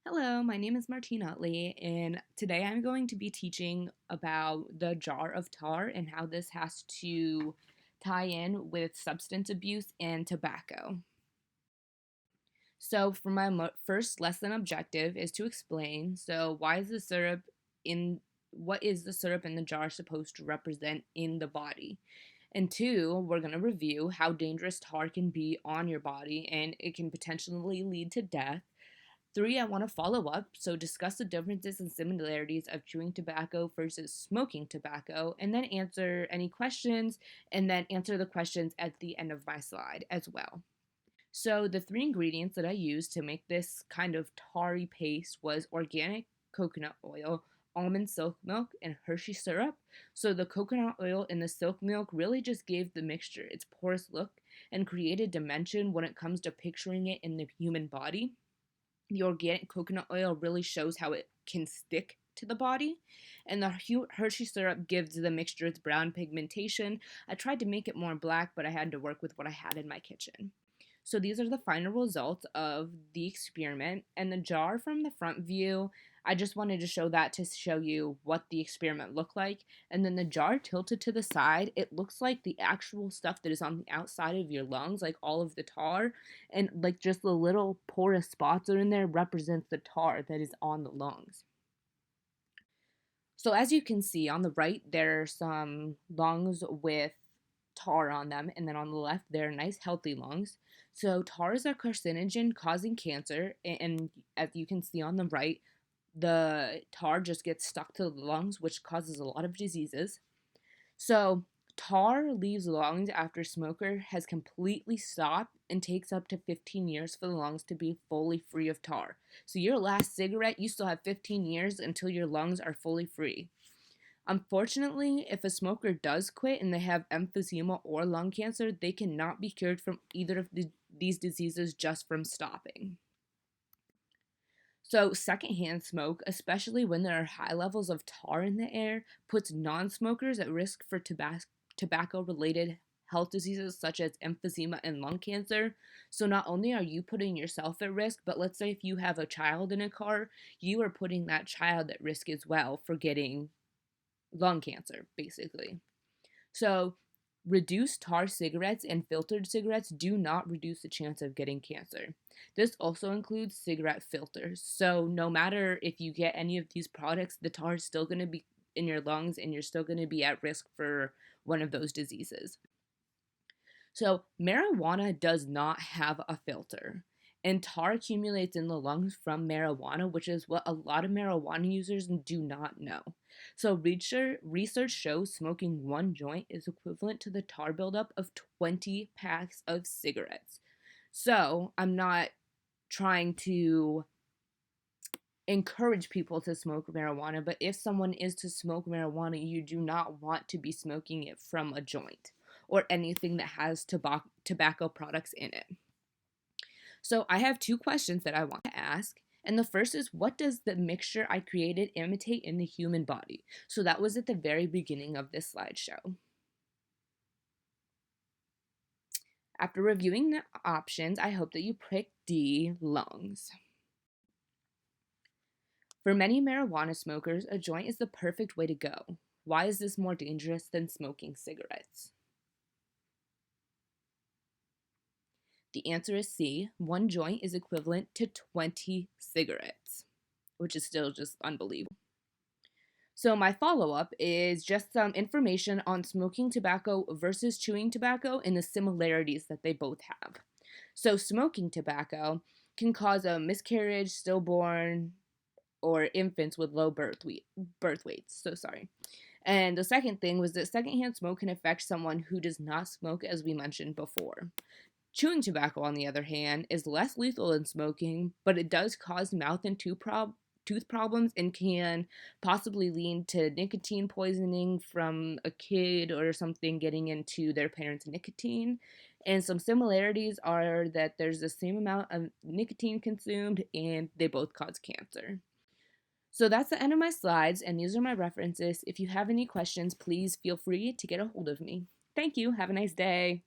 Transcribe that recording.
Hello, my name is Martine Utley, and today I'm going to be teaching about the jar of tar and how this has to tie in with substance abuse and tobacco. So, for my first lesson objective is to explain, why is the syrup in what is the syrup in the jar supposed to represent in the body? And two, we're going to review how dangerous tar can be on your body and it can potentially lead to death. Three, I want to follow up, so discuss the differences and similarities of chewing tobacco versus smoking tobacco, and then answer any questions, and then answer the questions at the end of my slide as well. So the three ingredients that I used to make this kind of tarry paste was organic coconut oil, almond silk milk, and Hershey syrup. So the coconut oil and the silk milk really just gave the mixture its porous look and created dimension when it comes to picturing it in the human body. The organic coconut oil really shows how it can stick to the body, and the Hershey syrup gives the mixture its brown pigmentation. I tried to make it more black, but I had to work with what I had in my kitchen. So these are the final results of the experiment, and the jar from the front view, I just wanted to show that to show you what the experiment looked like. And then the jar tilted to the side, it looks like the actual stuff that is on the outside of your lungs, like all of the tar, and like just the little porous spots are in there represents the tar that is on the lungs. So as you can see on the right, there are some lungs with tar on them, and then on the left, there are nice healthy lungs. So tar is a carcinogen causing cancer, and as you can see on the right, the tar just gets stuck to the lungs, which causes a lot of diseases. So tar leaves lungs after smoker has completely stopped and takes up to 15 years for the lungs to be fully free of tar. So your last cigarette, you still have 15 years until your lungs are fully free. Unfortunately, if a smoker does quit and they have emphysema or lung cancer, they cannot be cured from either of these diseases just from stopping. So, secondhand smoke, especially when there are high levels of tar in the air, puts non smokers at risk for tobacco related health diseases such as emphysema and lung cancer. So, not only are you putting yourself at risk, but let's say if you have a child in a car, you are putting that child at risk as well for getting lung cancer, basically. So, reduced tar cigarettes and filtered cigarettes do not reduce the chance of getting cancer. This also includes cigarette filters. So, no matter if you get any of these products, the tar is still going to be in your lungs and you're still going to be at risk for one of those diseases. So, marijuana does not have a filter. And tar accumulates in the lungs from marijuana, which is what a lot of marijuana users do not know. So, research shows smoking one joint is equivalent to the tar buildup of 20 packs of cigarettes. So, I'm not trying to encourage people to smoke marijuana, but if someone is to smoke marijuana, you do not want to be smoking it from a joint or anything that has tobacco products in it. So I have two questions that I want to ask. And the first is, what does the mixture I created imitate in the human body? So that was at the very beginning of this slideshow. After reviewing the options, I hope that you pick D, lungs. For many marijuana smokers, a joint is the perfect way to go. Why is this more dangerous than smoking cigarettes? The answer is C. One joint is equivalent to 20 cigarettes, which is still just unbelievable. So my follow-up is just some information on smoking tobacco versus chewing tobacco and the similarities that they both have. So smoking tobacco can cause a miscarriage, stillborn, or infants with low birth weights. And the second thing was that secondhand smoke can affect someone who does not smoke, as we mentioned before. Chewing tobacco, on the other hand, is less lethal than smoking, but it does cause mouth and tooth problems and can possibly lead to nicotine poisoning from a kid or something getting into their parents' nicotine. And some similarities are that there's the same amount of nicotine consumed and they both cause cancer. So that's the end of my slides, and these are my references. If you have any questions, please feel free to get a hold of me. Thank you. Have a nice day.